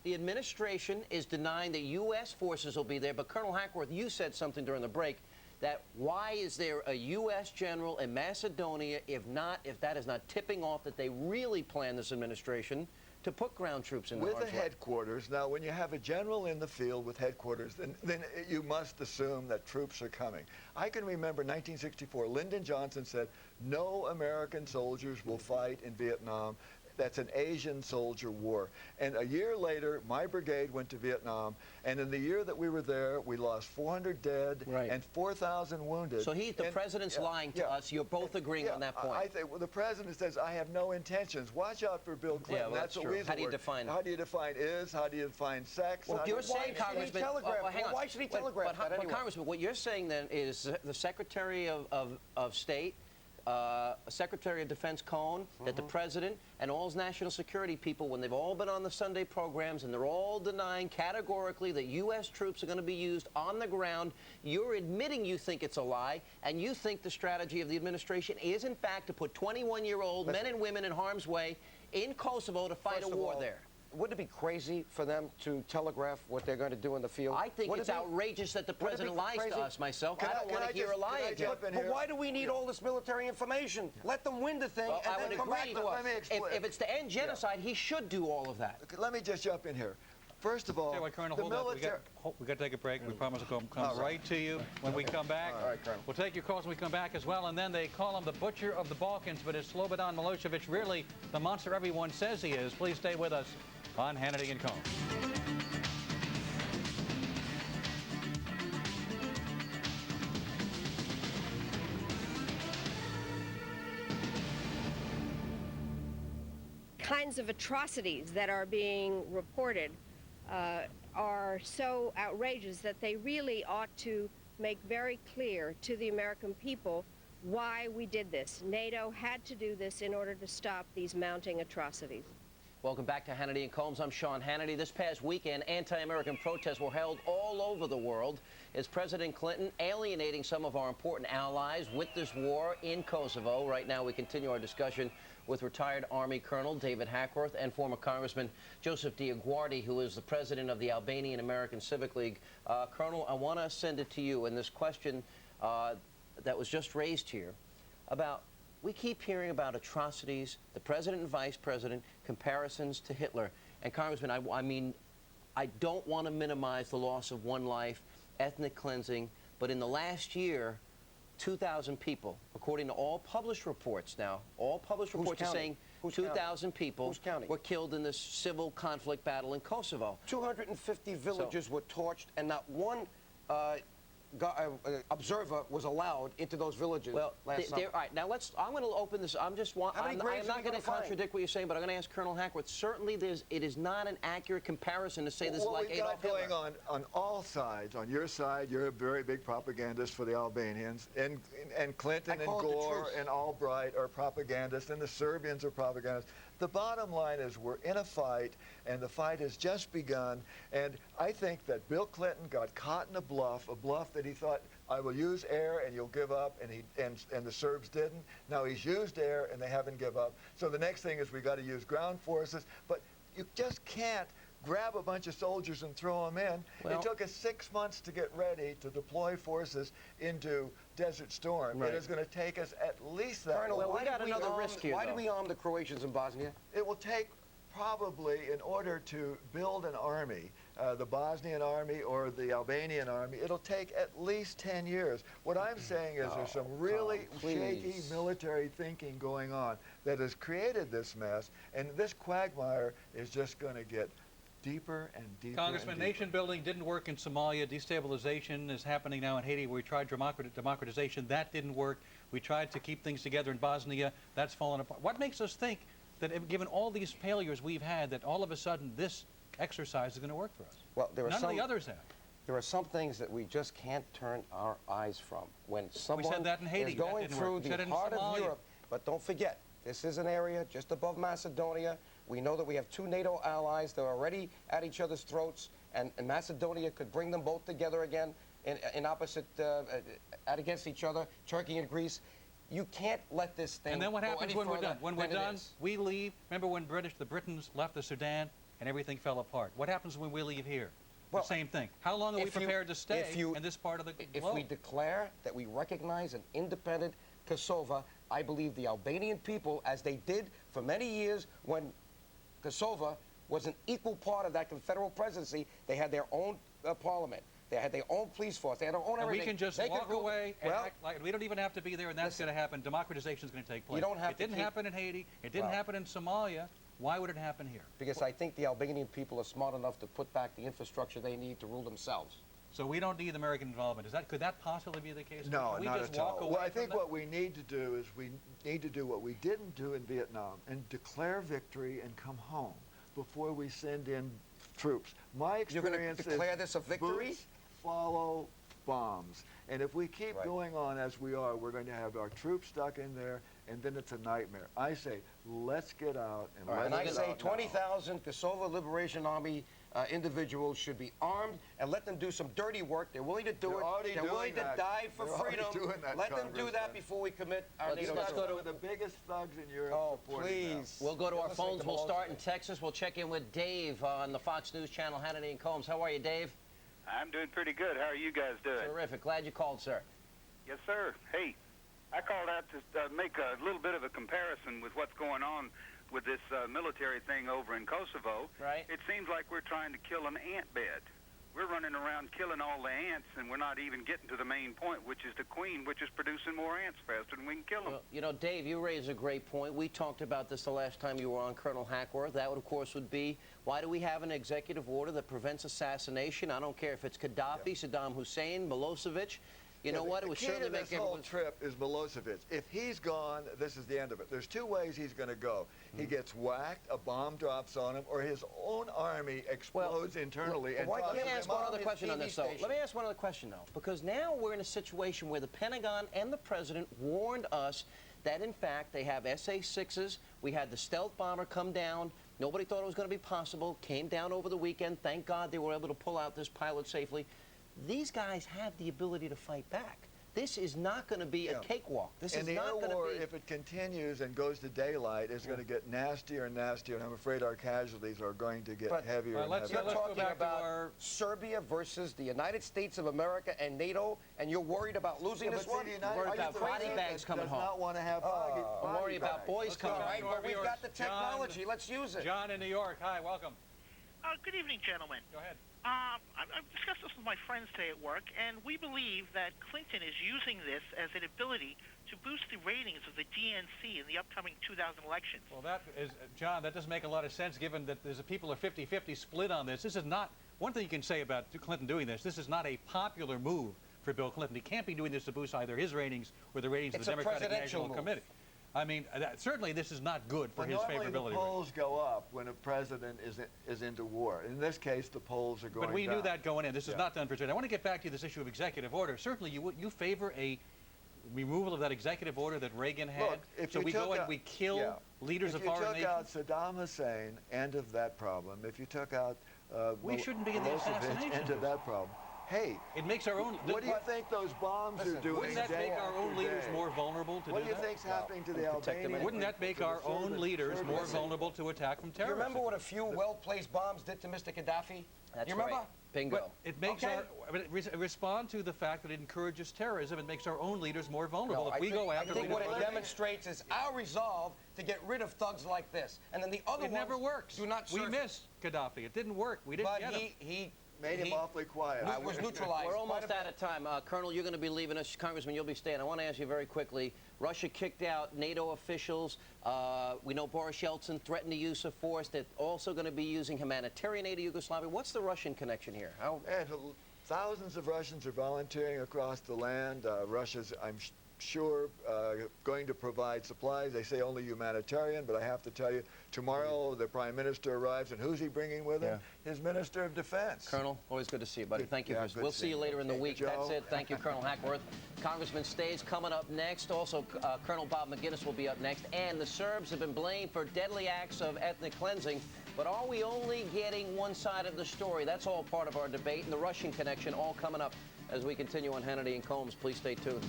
the administration is denying that U.S. forces will be there. But Colonel Hackworth, you said something during the break that why is there a U.S. general in Macedonia if that is not tipping off that they really plan this administration to put ground troops in with the headquarters. Now, when you have a general in the field with headquarters, then you must assume that troops are coming. I can remember 1964, Lyndon Johnson said, no American soldiers will fight in Vietnam. That's an Asian soldier war. And a year later, my brigade went to Vietnam, and in the year that we were there, we lost 400 dead and 4,000 wounded. So the president's lying to us. You're both agreeing on that point. I think, well, the president says, I have no intentions. Watch out for Bill Clinton. Well, that's true. what we How do you define it? How do you define is? How do you define sex? Well, you're saying, Congressman, why should he telegraph that anyway? But Congressman, what you're saying then is the Secretary of State, Secretary of Defense Cohn, that the President and all his national security people, when they've all been on the Sunday programs and they're all denying categorically that U.S. troops are going to be used on the ground, you're admitting you think it's a lie, and you think the strategy of the administration is, in fact, to put 21-year-old men and women in harm's way in Kosovo to fight a war there. Wouldn't it be crazy for them to telegraph what they're going to do in the field? I think it's outrageous that the president lies to us, myself. I don't want to hear a lie again. But why do we need all this military information? Let them win the thing and then come back to us. If it's to end genocide, he should do all of that. Okay, let me just jump in here. First of all, Colonel, the military... We got to take a break. We promise to come right to you when we come back. All right, Colonel. We'll take your calls when we come back as well. And then they call him the butcher of the Balkans, but is Slobodan Milosevic really the monster everyone says he is? Please stay with us on Hannity and Colmes. Kinds of atrocities that are being reported are so outrageous that they really ought to make very clear to the American people why we did this. NATO had to do this in order to stop these mounting atrocities. Welcome back to Hannity and Colmes. I'm Sean Hannity. This past weekend, anti-American protests were held all over the world. Is President Clinton alienating some of our important allies with this war in Kosovo? Right now, we continue our discussion with retired Army Colonel David Hackworth and former Congressman Joseph Dioguardi, who is the president of the Albanian American Civic League. Colonel, I want to send it to you. And this question that was just raised here about we keep hearing about atrocities, the president and vice president, comparisons to Hitler. And Congressman, I mean, I don't want to minimize the loss of one life, ethnic cleansing, but in the last year, 2,000 people, according to all published reports now, all published reports are saying 2,000 people were killed in this civil conflict battle in Kosovo. 250 villages were torched, and not one observer was allowed into those villages last summer. All right, now I'm going to open this. I'm not going to contradict what you're saying, but I'm going to ask Colonel Hackworth. Certainly, it is not an accurate comparison to say this is like Adolf Hitler. What we've got going on all sides. On your side, you're a very big propagandist for the Albanians, and Clinton and Gore and Albright are propagandists, and the Serbians are propagandists. The bottom line is we're in a fight, and the fight has just begun, and I think that Bill Clinton got caught in a bluff that he thought, I will use air and you'll give up, and the Serbs didn't. Now he's used air and they haven't give up. So the next thing is we got to use ground forces, but you just can't grab a bunch of soldiers and throw them in. It took us 6 months to get ready to deploy forces into Desert Storm. It is going to take us at least that Colonel, long. why do we arm the Croatians in Bosnia? It will take probably, in order to build an army, the Bosnian army or the Albanian army, it'll take at least 10 years. What I'm saying is there's some really shaky military thinking going on that has created this mess, and this quagmire is just going to get deeper and deeper. Congressman, nation building didn't work in Somalia. Destabilization is happening now in Haiti. We tried democratization. That didn't work. We tried to keep things together in Bosnia. That's fallen apart. What makes us think that given all these failures we've had, that all of a sudden this exercise is going to work for us? Well, none of the others have. There are some things that we just can't turn our eyes from. When someone said that in Haiti. is going through the heart of Europe, but don't forget, this is an area just above Macedonia. We know that we have 2 NATO allies that are already at each other's throats, and Macedonia could bring them both together again in opposite, against each other, Turkey and Greece. You can't let this thing And then what happens when we're done? When we're done, is. we leave. Remember when the Britons left the Sudan? and everything fell apart? What happens when we leave here? Well, the same thing. How long are we prepared to stay in this part of the globe? If we declare that we recognize an independent Kosova, I believe the Albanian people, as they did for many years when Kosova was an equal part of that confederal presidency, they had their own parliament. They had their own police force. They had their own everything. And we can just walk away and act like we don't even have to be there, and that's going to happen. Democratization is going to take place. You don't have it didn't happen in Haiti. It didn't happen in Somalia. Why would it happen here? Because I think the Albanian people are smart enough to put back the infrastructure they need to rule themselves. So we don't need American involvement. Could that possibly be the case? No, we not just at all. walk away Well, I from think that? what we need to do is we need to do what we didn't do in Vietnam and declare victory and come home before we send in troops. My You're going experience to declare this a victory? Boots follow bombs. And if we keep going on as we are, we're going to have our troops stuck in there, and then it's a nightmare. I say, let's get out and let's And I get say out 20,000 Kosovo Liberation Army individuals should be armed and let them do some dirty work. They're willing to do They're it. already They're willing doing that. to die for They're already freedom. doing that, Let them do that Congressman. before we commit our NATO. Let's go to one of the biggest thugs in Europe. Oh, supporting them. please. We'll go to our Let's phones. take We'll them start all. in Texas. We'll check in with Dave on the Fox News channel, Hannity and Colmes. How are you, Dave? I'm doing pretty good. How are you guys doing? Terrific. Glad you called, sir. Yes, sir. Hey, I called out to make a little bit of a comparison with what's going on with this military thing over in Kosovo. Right. It seems like we're trying to kill an ant bed. We're running around killing all the ants, and we're not even getting to the main point, which is the queen, which is producing more ants faster than we can kill them. Well, you know, Dave, you raise a great point. We talked about this the last time you were on, Colonel Hackworth. That, of course, would be, why do we have an executive order that prevents assassination? I don't care if it's Gaddafi, Saddam Hussein, Milosevic. You know what? It would certainly make this whole trip is Milosevic. If he's gone, this is the end of it. There's two ways he's going to go. He gets whacked, a bomb drops on him, or his own army explodes internally. And let me tosses ask him one off other his question on TV this, though. station. Let me ask one other question, though, because now we're in a situation where the Pentagon and the President warned us that, in fact, they have SA-6s. We had the stealth bomber come down. Nobody thought it was going to be possible. Came down over the weekend. Thank God they were able to pull out this pilot safely. These guys have the ability to fight back. This is not going to be a cakewalk. This is not going to be... And the air war, if it continues and goes to daylight, is going to get nastier and nastier, and I'm afraid our casualties are going to get heavier and You're heavier. talking about Serbia versus the United States of America and NATO, and you're worried about losing this one? Worried about body bags coming home. Does not want to have body I'm worried bags. about boys coming All right, home. but we've got the technology. Let's use it. John in New York. Hi, welcome. Good evening, gentlemen. Go ahead. I've discussed this with my friends today at work, and we believe that Clinton is using this as an ability to boost the ratings of the DNC in the upcoming 2000 elections. Well, that is, John, that doesn't make a lot of sense given that there's a people are 50-50 split on this. This is not, one thing you can say about Clinton doing this is not a popular move for Bill Clinton. He can't be doing this to boost either his ratings or the ratings of the Democratic National Committee. I mean, certainly this is not good for his favorability. Normally the polls go up when a president is into war. In this case, the polls are going down. But we knew that going in. This is not done for today. I want to get back to this issue of executive order. Certainly, you favor a removal of that executive order that Reagan had. Look, if so you we took go and we kill leaders of foreign nations. If you took out Saddam Hussein, end of that problem. If you took out we shouldn't be in the assassination end of that problem. Hey, it makes our own. What do you think those bombs are doing? Wouldn't that make our own leaders more vulnerable to do that? What do you think's happening to the Albanians? Wouldn't that make our own leaders more vulnerable to attack from terrorists? You remember what a few well-placed bombs did to Mr. Gaddafi? That's you remember? Right. Bingo. But it makes respond to the fact that it encourages terrorism. It makes our own leaders more vulnerable. If we go after I think what it demonstrates is our resolve to get rid of thugs like this. And then the other ones never works. do not We missed Gaddafi. It didn't work. We didn't get him. He made him awfully quiet. Was neutralized. We're almost out of time. Colonel, you're going to be leaving us. Congressman, you'll be staying. I want to ask you very quickly. Russia kicked out NATO officials. We know Boris Yeltsin threatened the use of force. They're also going to be using humanitarian aid to Yugoslavia. What's the Russian connection here? And thousands of Russians are volunteering across the land. Russia's, I'm sure, going to provide supplies. They say only humanitarian, but I have to tell you, tomorrow the Prime Minister arrives, and who's he bringing with him? His Minister of Defense. Colonel, always good to see you, buddy. Thank you. We'll see you later in the week. Joe. That's it. Thank you, Colonel Hackworth. Congressman stays coming up next. Also, Colonel Bob McGinnis will be up next. And the Serbs have been blamed for deadly acts of ethnic cleansing. But are we only getting one side of the story? That's all part of our debate. And the Russian connection all coming up as we continue on Hannity and Colmes. Please stay tuned.